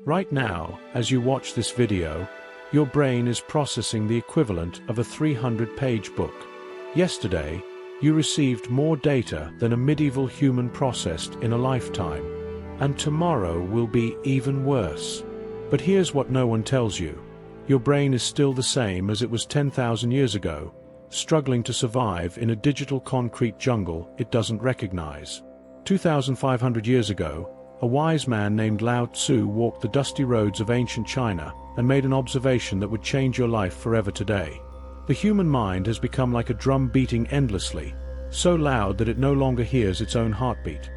Right now, as you watch this video, your brain is processing the equivalent of a 300-page book. Yesterday, you received more data than a medieval human processed in a lifetime. And tomorrow will be even worse. But here's what no one tells you. Your brain is still the same as it was 10,000 years ago, struggling to survive in a digital concrete jungle it doesn't recognize. 2,500 years ago, a wise man named Lao Tzu walked the dusty roads of ancient China and made an observation that would change your life forever today. The human mind has become like a drum beating endlessly, so loud that it no longer hears its own heartbeat.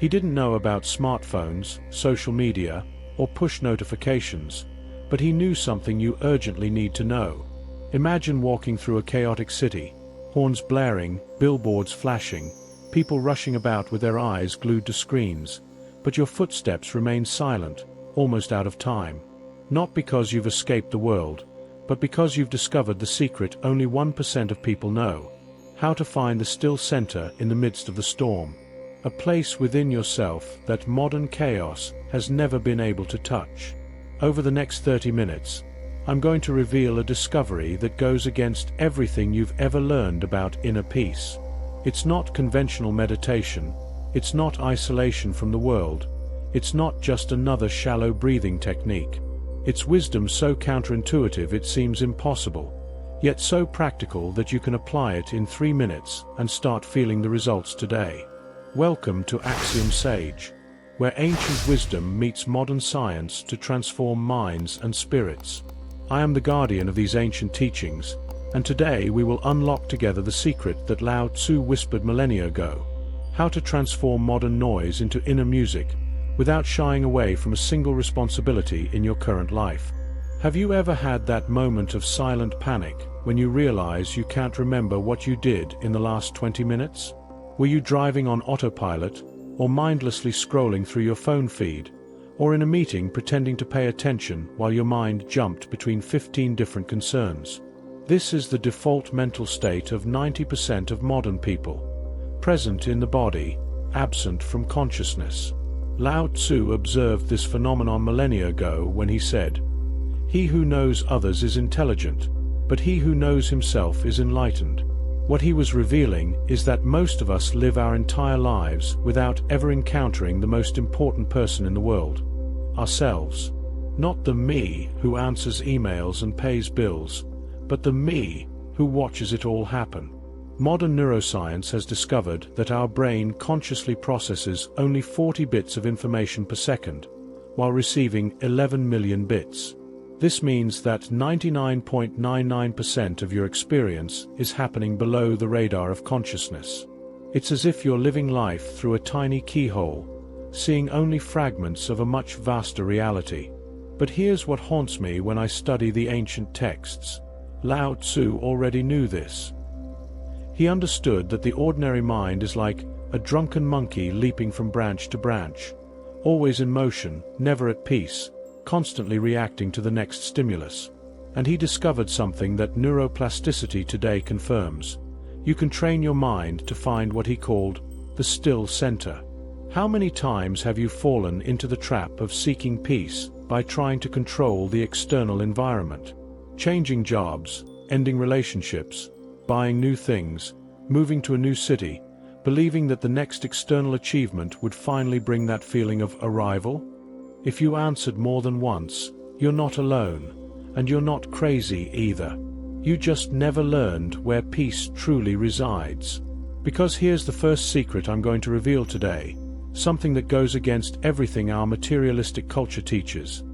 He didn't know about smartphones, social media, or push notifications, but he knew something you urgently need to know. Imagine walking through a chaotic city, horns blaring, billboards flashing, people rushing about with their eyes glued to screens, but your footsteps remain silent, almost out of time. Not because you've escaped the world, but because you've discovered the secret only 1% of people know: how to find the still center in the midst of the storm. A place within yourself that modern chaos has never been able to touch. Over the next 30 minutes, I'm going to reveal a discovery that goes against everything you've ever learned about inner peace. It's not conventional meditation, it's not isolation from the world, it's not just another shallow breathing technique. It's wisdom so counterintuitive it seems impossible, yet so practical that you can apply it in 3 minutes and start feeling the results today. Welcome to Axiom Sage, where ancient wisdom meets modern science to transform minds and spirits. I am the guardian of these ancient teachings, and today we will unlock together the secret that Lao Tzu whispered millennia ago: how to transform modern noise into inner music, without shying away from a single responsibility in your current life. Have you ever had that moment of silent panic when you realize you can't remember what you did in the last 20 minutes? Were you driving on autopilot, or mindlessly scrolling through your phone feed, or in a meeting pretending to pay attention while your mind jumped between 15 different concerns? This is the default mental state of 90% of modern people. Present in the body, absent from consciousness. Lao Tzu observed this phenomenon millennia ago when he said, "He who knows others is intelligent, but he who knows himself is enlightened." What he was revealing is that most of us live our entire lives without ever encountering the most important person in the world: ourselves. Not the me who answers emails and pays bills, but the me who watches it all happen. Modern neuroscience has discovered that our brain consciously processes only 40 bits of information per second, while receiving 11 million bits. This means that 99.99% of your experience is happening below the radar of consciousness. It's as if you're living life through a tiny keyhole, seeing only fragments of a much vaster reality. But here's what haunts me when I study the ancient texts. Lao Tzu already knew this. He understood that the ordinary mind is like a drunken monkey leaping from branch to branch, always in motion, never at peace, constantly reacting to the next stimulus. And he discovered something that neuroplasticity today confirms. You can train your mind to find what he called the still center. How many times have you fallen into the trap of seeking peace by trying to control the external environment? Changing jobs, ending relationships, buying new things, moving to a new city, believing that the next external achievement would finally bring that feeling of arrival? If you answered more than once, you're not alone, and you're not crazy either. You just never learned where peace truly resides. Because here's the first secret I'm going to reveal today, something that goes against everything our materialistic culture teaches.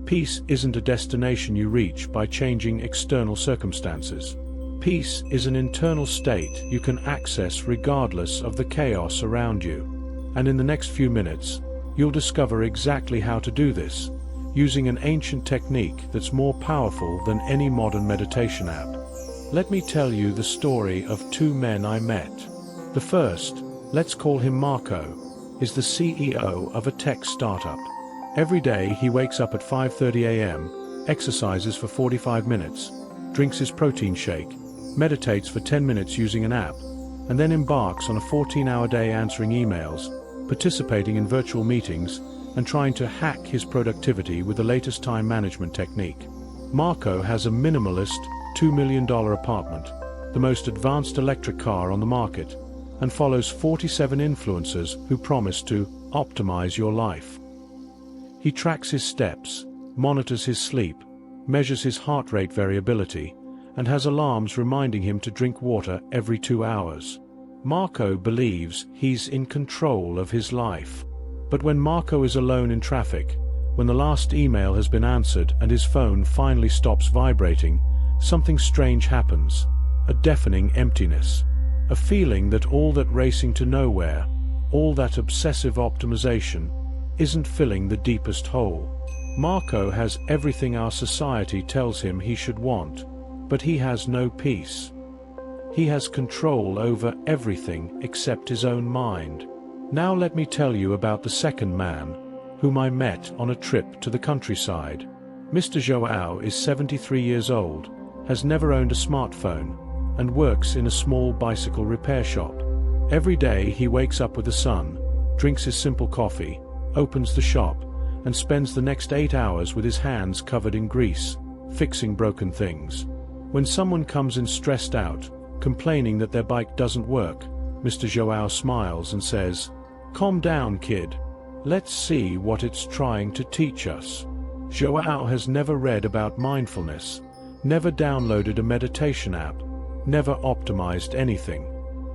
Peace isn't a destination you reach by changing external circumstances. Peace is an internal state you can access regardless of the chaos around you. And in the next few minutes, you'll discover exactly how to do this, using an ancient technique that's more powerful than any modern meditation app. Let me tell you the story of two men I met. The first, let's call him Marco, is the CEO of a tech startup. Every day he wakes up at 5:30 a.m., exercises for 45 minutes, drinks his protein shake, meditates for 10 minutes using an app, and then embarks on a 14-hour day answering emails, participating in virtual meetings, and trying to hack his productivity with the latest time management technique. Marco has a minimalist, $2 million apartment, the most advanced electric car on the market, and follows 47 influencers who promise to optimize your life. He tracks his steps, monitors his sleep, measures his heart rate variability, and has alarms reminding him to drink water every 2 hours. Marco believes he's in control of his life. But when Marco is alone in traffic, when the last email has been answered and his phone finally stops vibrating, something strange happens. A deafening emptiness. A feeling that all that racing to nowhere, all that obsessive optimization, isn't filling the deepest hole. Marco has everything our society tells him he should want, but he has no peace. He has control over everything except his own mind. Now let me tell you about the second man, whom I met on a trip to the countryside. Mr. João is 73 years old, has never owned a smartphone, and works in a small bicycle repair shop. Every day he wakes up with the sun, drinks his simple coffee, opens the shop, and spends the next 8 hours with his hands covered in grease, fixing broken things. When someone comes in stressed out, complaining that their bike doesn't work, Mr. João smiles and says, "Calm down, kid. Let's see what it's trying to teach us." João has never read about mindfulness, never downloaded a meditation app, never optimized anything.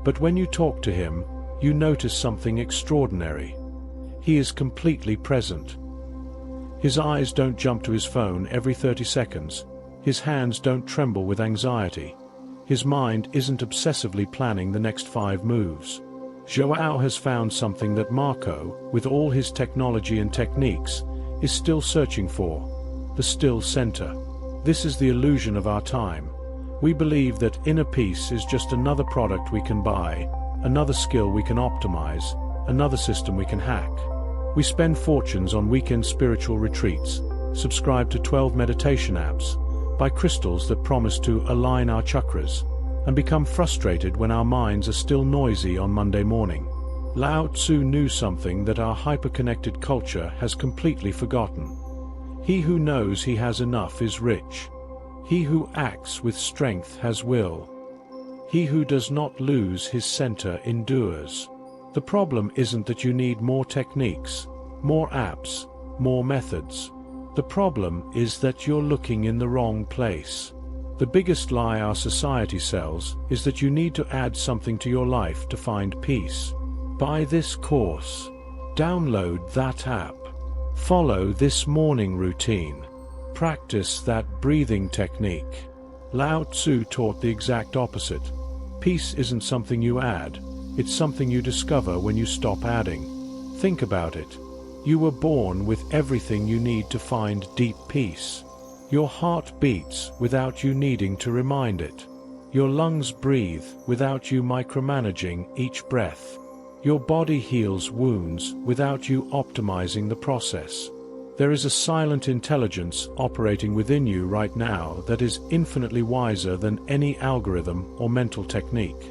But when you talk to him, you notice something extraordinary. He is completely present. His eyes don't jump to his phone every 30 seconds. His hands don't tremble with anxiety. His mind isn't obsessively planning the next 5 moves. João has found something that Marco, with all his technology and techniques, is still searching for: the still center. This is the illusion of our time. We believe that inner peace is just another product we can buy, another skill we can optimize, another system we can hack. We spend fortunes on weekend spiritual retreats, subscribe to 12 meditation apps, buy crystals that promise to align our chakras, and become frustrated when our minds are still noisy on Monday morning. Lao Tzu knew something that our hyper-connected culture has completely forgotten. He who knows he has enough is rich. He who acts with strength has will. He who does not lose his center endures. The problem isn't that you need more techniques, more apps, more methods. The problem is that you're looking in the wrong place. The biggest lie our society sells is that you need to add something to your life to find peace. Buy this course. Download that app. Follow this morning routine. Practice that breathing technique. Lao Tzu taught the exact opposite. Peace isn't something you add, it's something you discover when you stop adding. Think about it. You were born with everything you need to find deep peace. Your heart beats without you needing to remind it. Your lungs breathe without you micromanaging each breath. Your body heals wounds without you optimizing the process. There is a silent intelligence operating within you right now that is infinitely wiser than any algorithm or mental technique.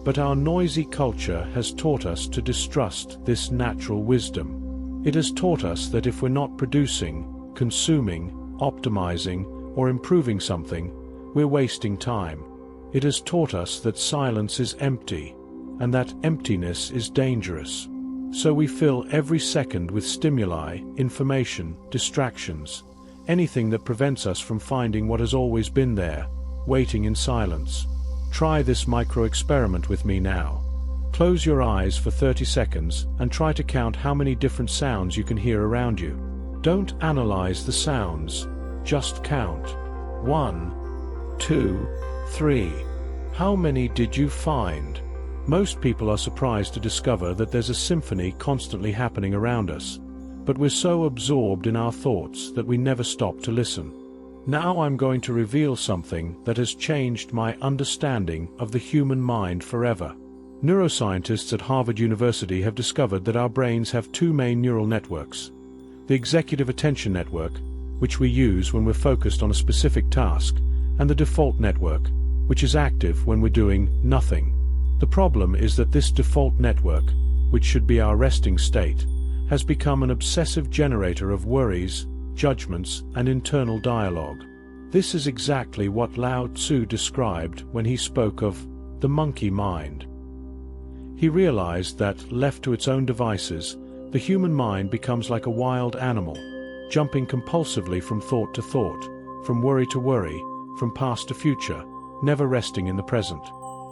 But our noisy culture has taught us to distrust this natural wisdom. It has taught us that if we're not producing, consuming, optimizing, or improving something, we're wasting time. It has taught us that silence is empty, and that emptiness is dangerous. So we fill every second with stimuli, information, distractions, anything that prevents us from finding what has always been there, waiting in silence. Try this micro-experiment with me now. Close your eyes for 30 seconds and try to count how many different sounds you can hear around you. Don't analyze the sounds, just count. 1, 2, 3. How many did you find? Most people are surprised to discover that there's a symphony constantly happening around us, but we're so absorbed in our thoughts that we never stop to listen. Now I'm going to reveal something that has changed my understanding of the human mind forever. Neuroscientists at Harvard University have discovered that our brains have 2 main neural networks: the executive attention network, which we use when we're focused on a specific task, and the default network, which is active when we're doing nothing. The problem is that this default network, which should be our resting state, has become an obsessive generator of worries, judgments, and internal dialogue. This is exactly what Lao Tzu described when he spoke of the monkey mind. He realized that, left to its own devices, the human mind becomes like a wild animal, jumping compulsively from thought to thought, from worry to worry, from past to future, never resting in the present.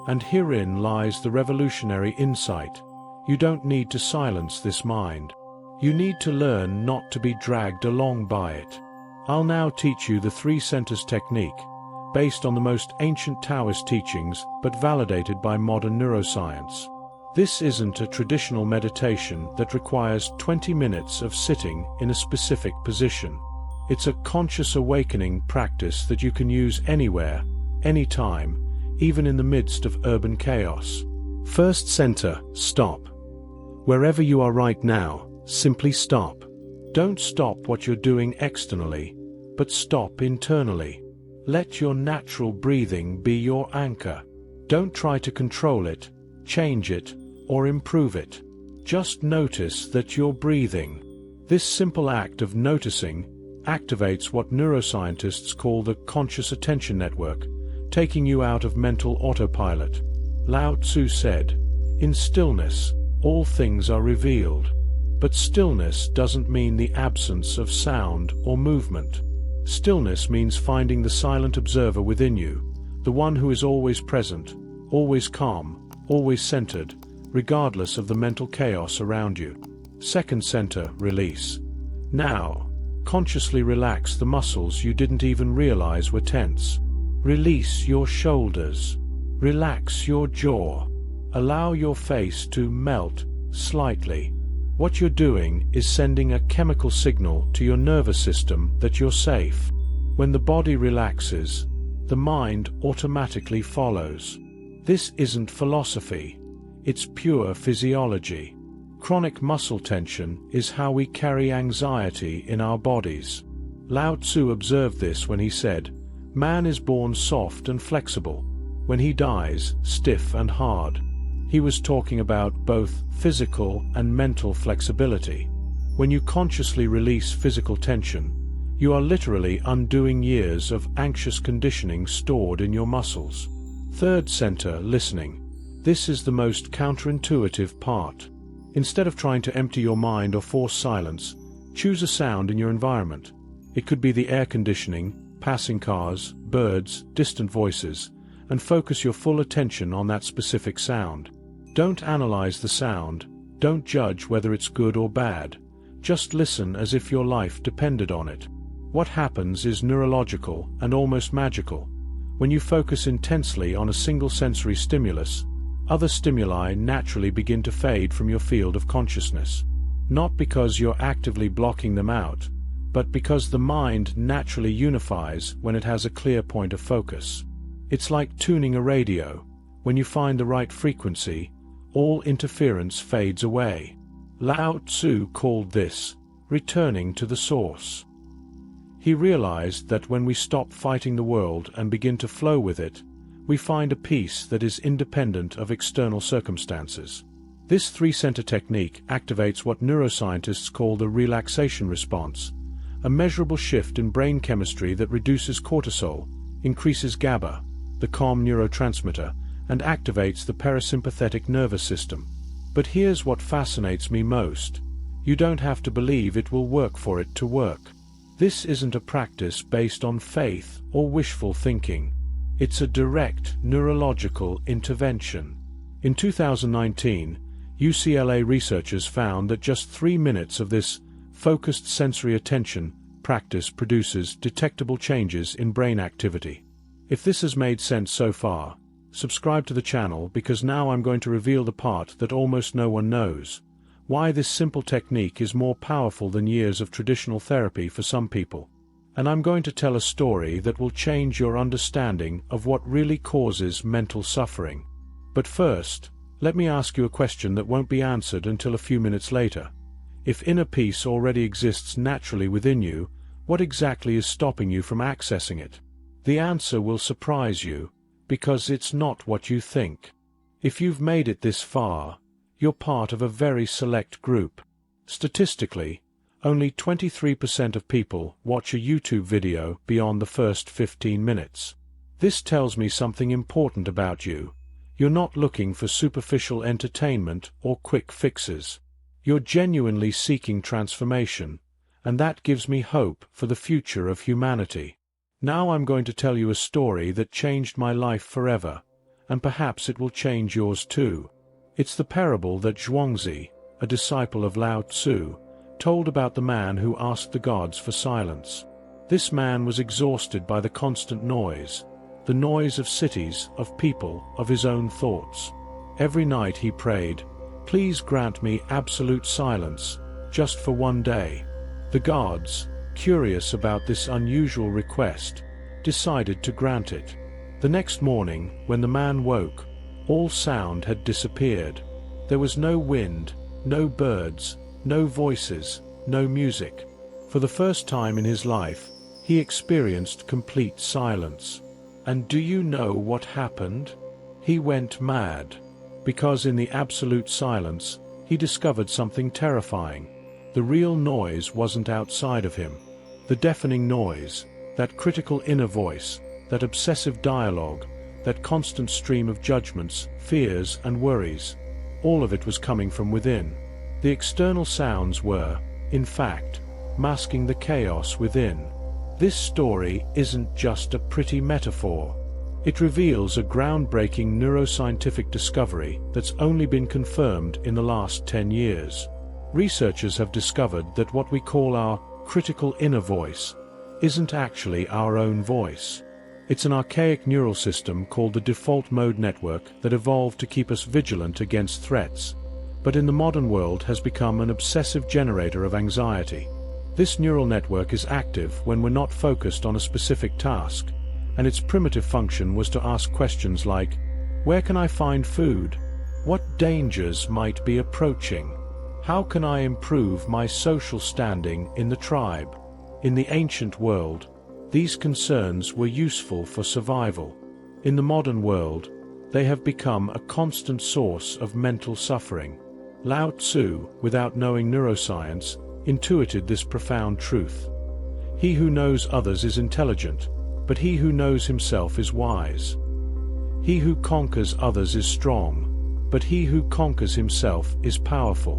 And herein lies the revolutionary insight. You don't need to silence this mind. You need to learn not to be dragged along by it. I'll now teach you the 3 centers technique, based on the most ancient Taoist teachings but validated by modern neuroscience. This isn't a traditional meditation that requires 20 minutes of sitting in a specific position. It's a conscious awakening practice that you can use anywhere, anytime, even in the midst of urban chaos. First center, stop. Wherever you are right now, simply stop. Don't stop what you're doing externally, but stop internally. Let your natural breathing be your anchor. Don't try to control it, change it, or improve it. Just notice that you're breathing. This simple act of noticing activates what neuroscientists call the conscious attention network, taking you out of mental autopilot. Lao Tzu said, "In stillness, all things are revealed." But stillness doesn't mean the absence of sound or movement. Stillness means finding the silent observer within you, the one who is always present, always calm, always centered, regardless of the mental chaos around you. Second center, release. Now, consciously relax the muscles you didn't even realize were tense. Release your shoulders. Relax your jaw. Allow your face to melt slightly. What you're doing is sending a chemical signal to your nervous system that you're safe. When the body relaxes, the mind automatically follows. This isn't philosophy. It's pure physiology. Chronic muscle tension is how we carry anxiety in our bodies. Lao Tzu observed this when he said, "Man is born soft and flexible. When he dies, stiff and hard." He was talking about both physical and mental flexibility. When you consciously release physical tension, you are literally undoing years of anxious conditioning stored in your muscles. Third center, listening. This is the most counterintuitive part. Instead of trying to empty your mind or force silence, choose a sound in your environment. It could be the air conditioning, passing cars, birds, distant voices, and focus your full attention on that specific sound. Don't analyze the sound, don't judge whether it's good or bad. Just listen as if your life depended on it. What happens is neurological and almost magical. When you focus intensely on a single sensory stimulus, other stimuli naturally begin to fade from your field of consciousness. Not because you're actively blocking them out, but because the mind naturally unifies when it has a clear point of focus. It's like tuning a radio. When you find the right frequency, all interference fades away. Lao Tzu called this returning to the source. He realized that when we stop fighting the world and begin to flow with it, we find a peace that is independent of external circumstances. This 3-center technique activates what neuroscientists call the relaxation response, a measurable shift in brain chemistry that reduces cortisol, increases GABA, the calm neurotransmitter, and activates the parasympathetic nervous system. But here's what fascinates me most. You don't have to believe it will work for it to work. This isn't a practice based on faith or wishful thinking. It's a direct neurological intervention. In 2019, UCLA researchers found that just 3 minutes of this focused sensory attention practice produces detectable changes in brain activity. If this has made sense so far, subscribe to the channel because now I'm going to reveal the part that almost no one knows. Why this simple technique is more powerful than years of traditional therapy for some people. And I'm going to tell a story that will change your understanding of what really causes mental suffering. But first, let me ask you a question that won't be answered until a few minutes later. If inner peace already exists naturally within you, what exactly is stopping you from accessing it? The answer will surprise you, because it's not what you think. If you've made it this far, you're part of a very select group. Statistically, only 23% of people watch a YouTube video beyond the first 15 minutes. This tells me something important about you. You're not looking for superficial entertainment or quick fixes. You're genuinely seeking transformation, and that gives me hope for the future of humanity. Now I'm going to tell you a story that changed my life forever, and perhaps it will change yours too. It's the parable that Zhuangzi, a disciple of Lao Tzu, told about the man who asked the gods for silence. This man was exhausted by the constant noise, the noise of cities, of people, of his own thoughts. Every night he prayed, "Please grant me absolute silence, just for one day." The gods, curious about this unusual request, decided to grant it. The next morning, when the man woke, all sound had disappeared. There was no wind, no birds, no voices, no music. For the first time in his life, he experienced complete silence. And do you know what happened? He went mad. Because in the absolute silence, he discovered something terrifying. The real noise wasn't outside of him. The deafening noise, that critical inner voice, that obsessive dialogue, that constant stream of judgments, fears and worries, all of it was coming from within. The external sounds were, in fact, masking the chaos within. This story isn't just a pretty metaphor. It reveals a groundbreaking neuroscientific discovery that's only been confirmed in the last 10 years. Researchers have discovered that what we call our critical inner voice isn't actually our own voice. It's an archaic neural system called the default mode network that evolved to keep us vigilant against threats, but in the modern world has become an obsessive generator of anxiety. This neural network is active when we're not focused on a specific task, and its primitive function was to ask questions like, where can I find food? What dangers might be approaching? How can I improve my social standing in the tribe? In the ancient world, these concerns were useful for survival. In the modern world, they have become a constant source of mental suffering. Lao Tzu, without knowing neuroscience, intuited this profound truth. He who knows others is intelligent, but he who knows himself is wise. He who conquers others is strong, but he who conquers himself is powerful.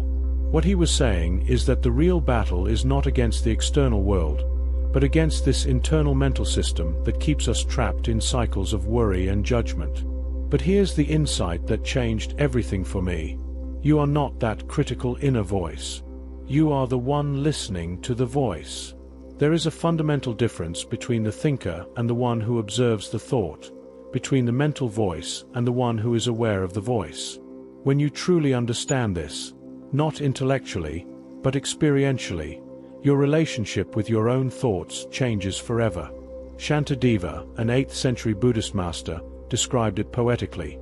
What he was saying is that the real battle is not against the external world, but against this internal mental system that keeps us trapped in cycles of worry and judgment. But here's the insight that changed everything for me. You are not that critical inner voice. You are the one listening to the voice. There is a fundamental difference between the thinker and the one who observes the thought, between the mental voice and the one who is aware of the voice. When you truly understand this, not intellectually, but experientially, your relationship with your own thoughts changes forever. Shantideva, an 8th century Buddhist master, described it poetically.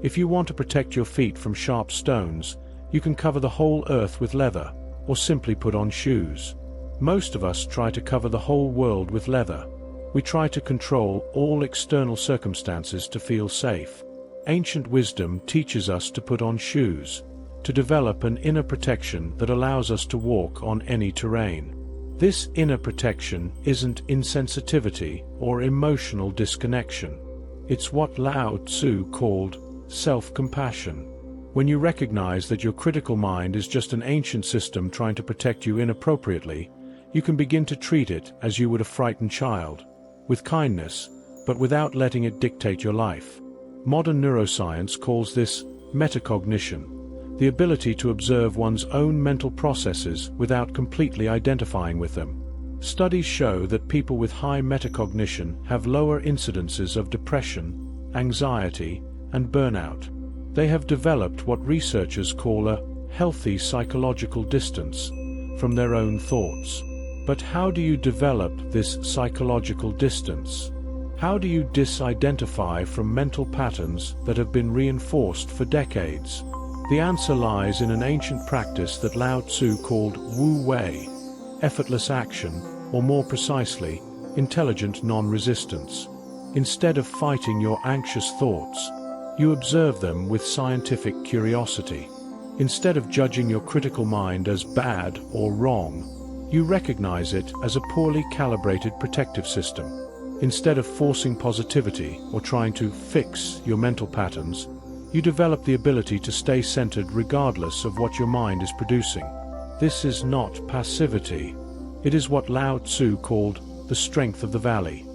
If you want to protect your feet from sharp stones, you can cover the whole earth with leather, or simply put on shoes. Most of us try to cover the whole world with leather. We try to control all external circumstances to feel safe. Ancient wisdom teaches us to put on shoes, to develop an inner protection that allows us to walk on any terrain. This inner protection isn't insensitivity or emotional disconnection. It's what Lao Tzu called self-compassion. When you recognize that your critical mind is just an ancient system trying to protect you inappropriately, you can begin to treat it as you would a frightened child, with kindness, but without letting it dictate your life. Modern neuroscience calls this metacognition, the ability to observe one's own mental processes without completely identifying with them. Studies show that people with high metacognition have lower incidences of depression, anxiety, and burnout. They have developed what researchers call a healthy psychological distance from their own thoughts. But how do you develop this psychological distance? How do you disidentify from mental patterns that have been reinforced for decades? The answer lies in an ancient practice that Lao Tzu called Wu Wei, effortless action, or more precisely, intelligent non-resistance. Instead of fighting your anxious thoughts, you observe them with scientific curiosity. Instead of judging your critical mind as bad or wrong, you recognize it as a poorly calibrated protective system. Instead of forcing positivity or trying to fix your mental patterns, you develop the ability to stay centered regardless of what your mind is producing. This is not passivity. It is what Lao Tzu called the strength of the valley.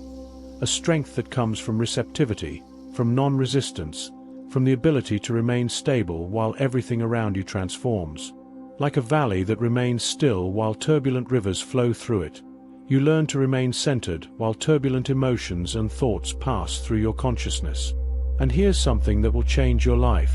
A strength that comes from receptivity, from non-resistance, from the ability to remain stable while everything around you transforms. Like a valley that remains still while turbulent rivers flow through it, you learn to remain centered while turbulent emotions and thoughts pass through your consciousness. And here's something that will change your life.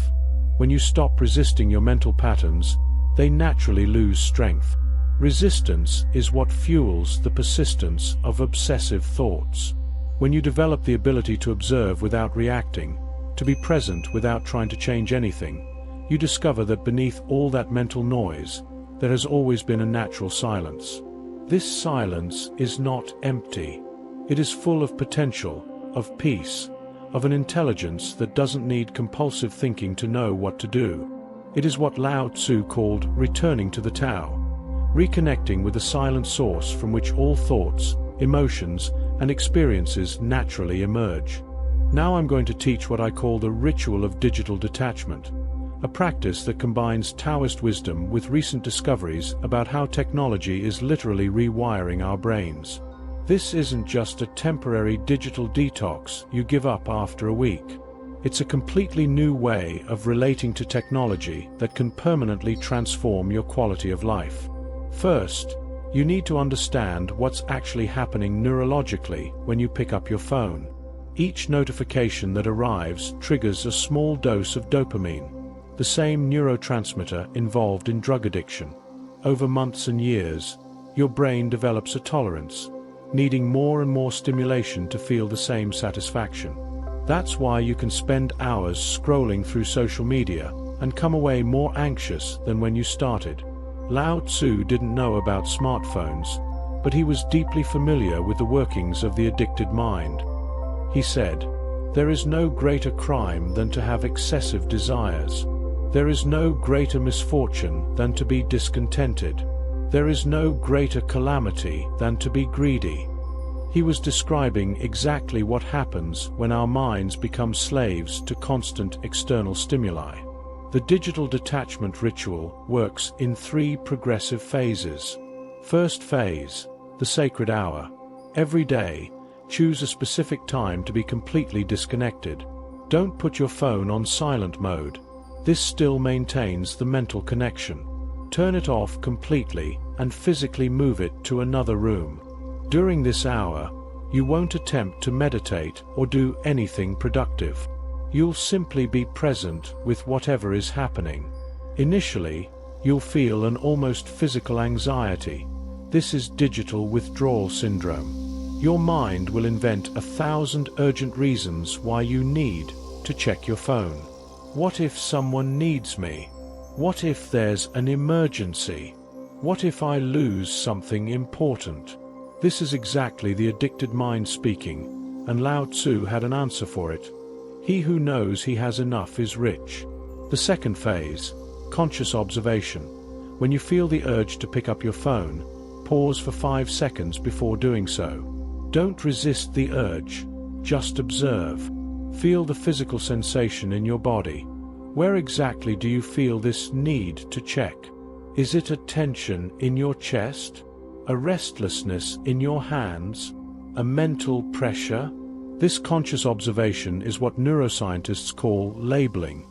When you stop resisting your mental patterns, they naturally lose strength. Resistance is what fuels the persistence of obsessive thoughts. When you develop the ability to observe without reacting, to be present without trying to change anything, you discover that beneath all that mental noise, there has always been a natural silence. This silence is not empty. It is full of potential, of peace, of an intelligence that doesn't need compulsive thinking to know what to do. It is what Lao Tzu called returning to the Tao, reconnecting with the silent source from which all thoughts, emotions, and experiences naturally emerge. Now I'm going to teach what I call the ritual of digital detachment, a practice that combines Taoist wisdom with recent discoveries about how technology is literally rewiring our brains. This isn't just a temporary digital detox you give up after a week. It's a completely new way of relating to technology that can permanently transform your quality of life. First, you need to understand what's actually happening neurologically when you pick up your phone. Each notification that arrives triggers a small dose of dopamine, the same neurotransmitter involved in drug addiction. Over months and years, your brain develops a tolerance, needing more and more stimulation to feel the same satisfaction. That's why you can spend hours scrolling through social media and come away more anxious than when you started. Lao Tzu didn't know about smartphones, but he was deeply familiar with the workings of the addicted mind. He said, "There is no greater crime than to have excessive desires. There is no greater misfortune than to be discontented. There is no greater calamity than to be greedy." He was describing exactly what happens when our minds become slaves to constant external stimuli. The digital detachment ritual works in 3 progressive phases. First phase, the sacred hour. Every day, choose a specific time to be completely disconnected. Don't put your phone on silent mode. This still maintains the mental connection. Turn it off completely and physically move it to another room. During this hour, you won't attempt to meditate or do anything productive. You'll simply be present with whatever is happening. Initially, you'll feel an almost physical anxiety. This is digital withdrawal syndrome. Your mind will invent 1,000 urgent reasons why you need to check your phone. What if someone needs me? What if there's an emergency? What if I lose something important? This is exactly the addicted mind speaking, and Lao Tzu had an answer for it. He who knows he has enough is rich. The second phase, conscious observation. When you feel the urge to pick up your phone, pause for 5 seconds before doing so. Don't resist the urge, just observe. Feel the physical sensation in your body. Where exactly do you feel this need to check? Is it a tension in your chest? A restlessness in your hands? A mental pressure? This conscious observation is what neuroscientists call labeling.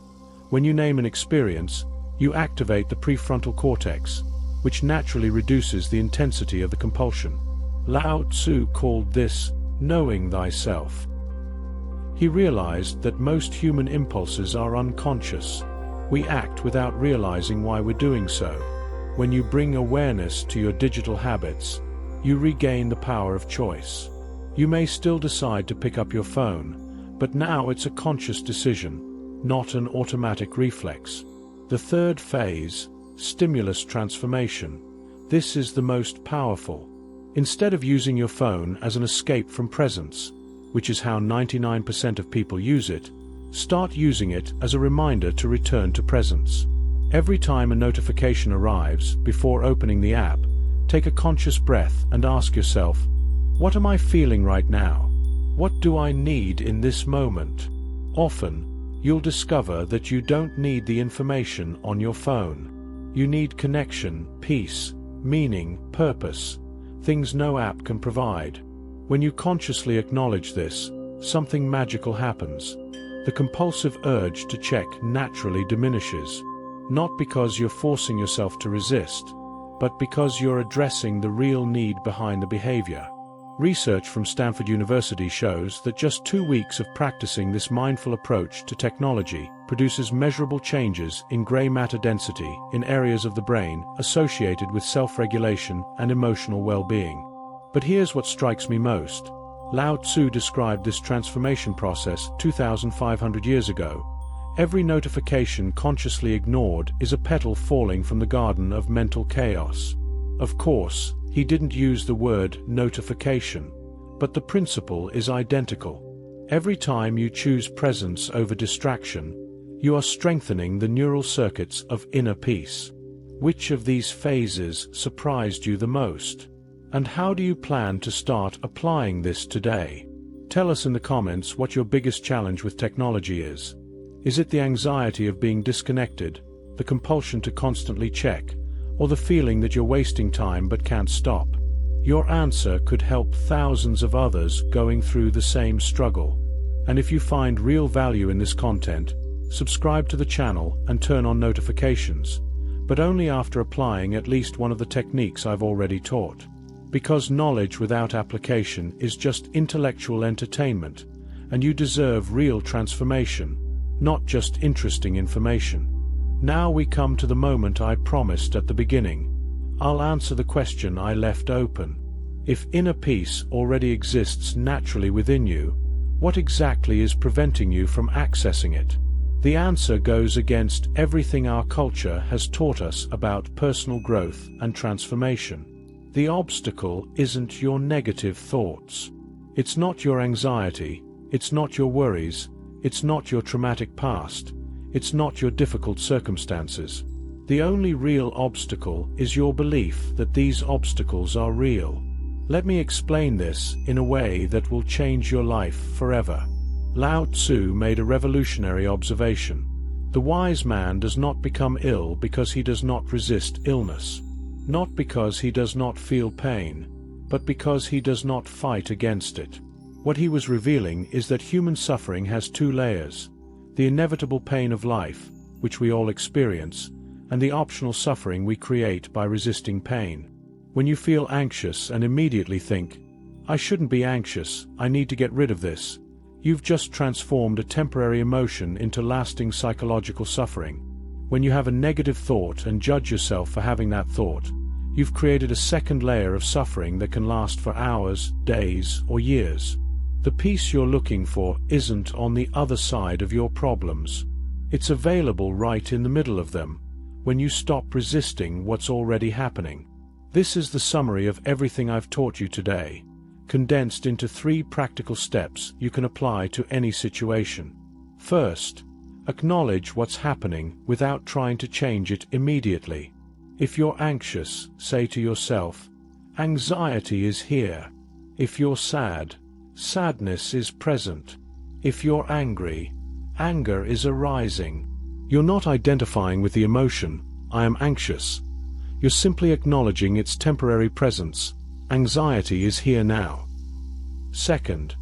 When you name an experience, you activate the prefrontal cortex, which naturally reduces the intensity of the compulsion. Lao Tzu called this knowing thyself. He realized that most human impulses are unconscious. We act without realizing why we're doing so. When you bring awareness to your digital habits, you regain the power of choice. You may still decide to pick up your phone, but now it's a conscious decision, not an automatic reflex. The third phase, stimulus transformation. This is the most powerful. Instead of using your phone as an escape from presence, which is how 99% of people use it, start using it as a reminder to return to presence. Every time a notification arrives, before opening the app, take a conscious breath and ask yourself, what am I feeling right now? What do I need in this moment? Often, you'll discover that you don't need the information on your phone. You need connection, peace, meaning, purpose, things no app can provide. When you consciously acknowledge this, something magical happens. The compulsive urge to check naturally diminishes, not because you're forcing yourself to resist, but because you're addressing the real need behind the behavior. Research from Stanford University shows that just 2 weeks of practicing this mindful approach to technology produces measurable changes in gray matter density in areas of the brain associated with self-regulation and emotional well-being. But here's what strikes me most. Lao Tzu described this transformation process 2,500 years ago. Every notification consciously ignored is a petal falling from the garden of mental chaos. Of course, he didn't use the word notification, but the principle is identical. Every time you choose presence over distraction, you are strengthening the neural circuits of inner peace. Which of these phases surprised you the most? And how do you plan to start applying this today? Tell us in the comments what your biggest challenge with technology is. Is it the anxiety of being disconnected, the compulsion to constantly check, or the feeling that you're wasting time but can't stop? Your answer could help thousands of others going through the same struggle. And if you find real value in this content, subscribe to the channel and turn on notifications, but only after applying at least one of the techniques I've already taught. Because knowledge without application is just intellectual entertainment, and you deserve real transformation, not just interesting information. Now we come to the moment I promised at the beginning. I'll answer the question I left open. If inner peace already exists naturally within you, what exactly is preventing you from accessing it? The answer goes against everything our culture has taught us about personal growth and transformation. The obstacle isn't your negative thoughts. It's not your anxiety, it's not your worries, it's not your traumatic past, it's not your difficult circumstances. The only real obstacle is your belief that these obstacles are real. Let me explain this in a way that will change your life forever. Lao Tzu made a revolutionary observation. The wise man does not become ill because he does not resist illness. Not because he does not feel pain, but because he does not fight against it. What he was revealing is that human suffering has 2 layers: the inevitable pain of life, which we all experience, and the optional suffering we create by resisting pain. When you feel anxious and immediately think, I shouldn't be anxious, I need to get rid of this, you've just transformed a temporary emotion into lasting psychological suffering. When you have a negative thought and judge yourself for having that thought, you've created a second layer of suffering that can last for hours, days, or years. The peace you're looking for isn't on the other side of your problems. It's available right in the middle of them, when you stop resisting what's already happening. This is the summary of everything I've taught you today, condensed into 3 practical steps you can apply to any situation. First, acknowledge what's happening without trying to change it immediately. If you're anxious, say to yourself, anxiety is here. If you're sad, sadness is present. If you're angry, anger is arising. You're not identifying with the emotion, I am anxious. You're simply acknowledging its temporary presence. Anxiety is here now. Second,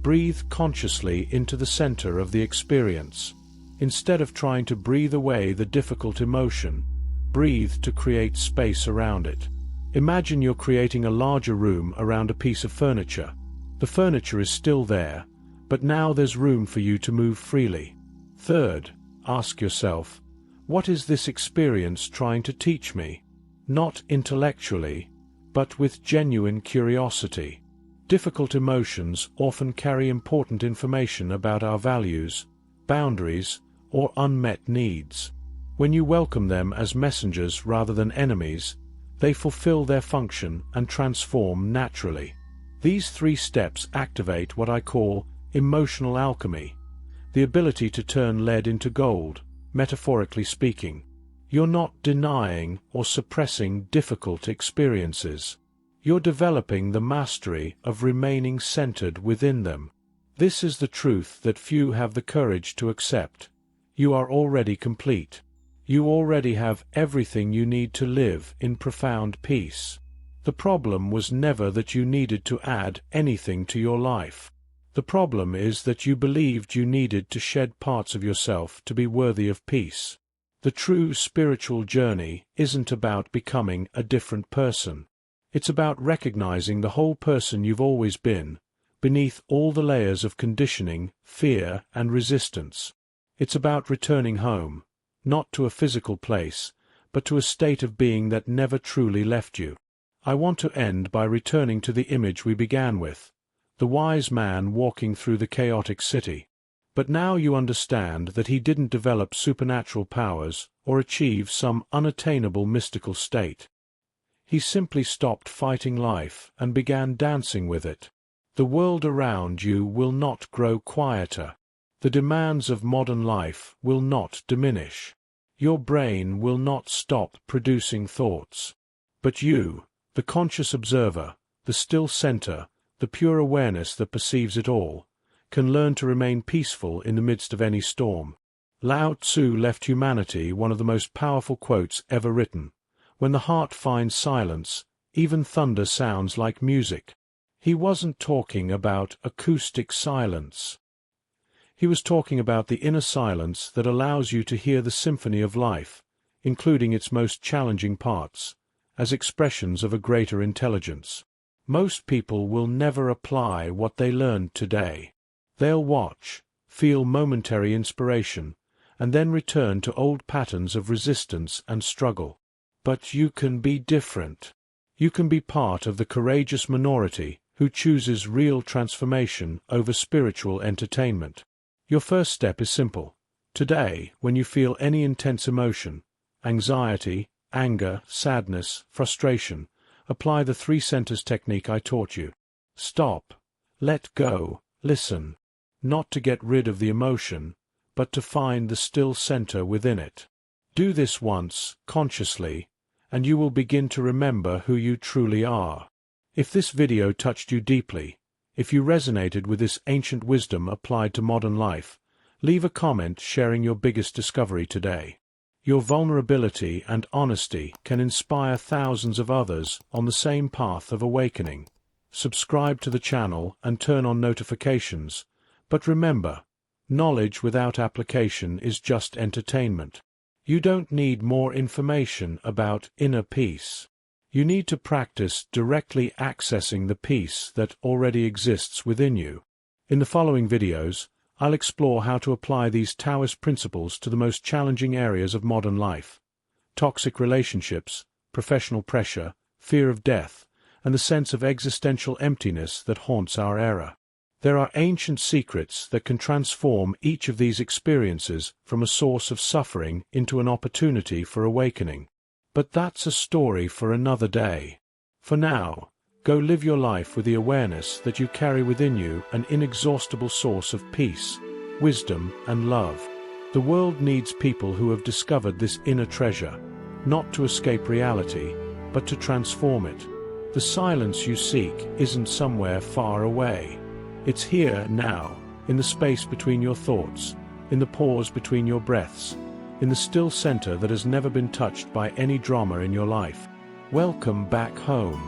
breathe consciously into the center of the experience. Instead of trying to breathe away the difficult emotion, breathe to create space around it. Imagine you're creating a larger room around a piece of furniture. The furniture is still there, but now there's room for you to move freely. Third, ask yourself, what is this experience trying to teach me? Not intellectually, but with genuine curiosity. Difficult emotions often carry important information about our values, boundaries, or unmet needs. When you welcome them as messengers rather than enemies, they fulfill their function and transform naturally. These 3 steps activate what I call emotional alchemy, the ability to turn lead into gold, metaphorically speaking. You're not denying or suppressing difficult experiences. You're developing the mastery of remaining centered within them. This is the truth that few have the courage to accept. You are already complete. You already have everything you need to live in profound peace. The problem was never that you needed to add anything to your life. The problem is that you believed you needed to shed parts of yourself to be worthy of peace. The true spiritual journey isn't about becoming a different person. It's about recognizing the whole person you've always been, beneath all the layers of conditioning, fear, and resistance. It's about returning home, not to a physical place, but to a state of being that never truly left you. I want to end by returning to the image we began with, the wise man walking through the chaotic city. But now you understand that he didn't develop supernatural powers or achieve some unattainable mystical state. He simply stopped fighting life and began dancing with it. The world around you will not grow quieter. The demands of modern life will not diminish. Your brain will not stop producing thoughts. But you, the conscious observer, the still center, the pure awareness that perceives it all, can learn to remain peaceful in the midst of any storm. Lao Tzu left humanity one of the most powerful quotes ever written. When the heart finds silence, even thunder sounds like music. He wasn't talking about acoustic silence. He was talking about the inner silence that allows you to hear the symphony of life, including its most challenging parts, as expressions of a greater intelligence. Most people will never apply what they learned today. They'll watch, feel momentary inspiration, and then return to old patterns of resistance and struggle. But you can be different. You can be part of the courageous minority who chooses real transformation over spiritual entertainment. Your first step is simple. Today, when you feel any intense emotion, anxiety, anger, sadness, frustration, apply the 3 centers technique I taught you. Stop, let go, listen. Not to get rid of the emotion, but to find the still center within it. Do this once, consciously, and you will begin to remember who you truly are. If this video touched you deeply, if you resonated with this ancient wisdom applied to modern life, leave a comment sharing your biggest discovery today. Your vulnerability and honesty can inspire thousands of others on the same path of awakening. Subscribe to the channel and turn on notifications. But remember, knowledge without application is just entertainment. You don't need more information about inner peace. You need to practice directly accessing the peace that already exists within you. In the following videos, I'll explore how to apply these Taoist principles to the most challenging areas of modern life: toxic relationships, professional pressure, fear of death, and the sense of existential emptiness that haunts our era. There are ancient secrets that can transform each of these experiences from a source of suffering into an opportunity for awakening. But that's a story for another day. For now, go live your life with the awareness that you carry within you an inexhaustible source of peace, wisdom, and love. The world needs people who have discovered this inner treasure, not to escape reality, but to transform it. The silence you seek isn't somewhere far away. It's here now, in the space between your thoughts, in the pause between your breaths, in the still center that has never been touched by any drama in your life. Welcome back home.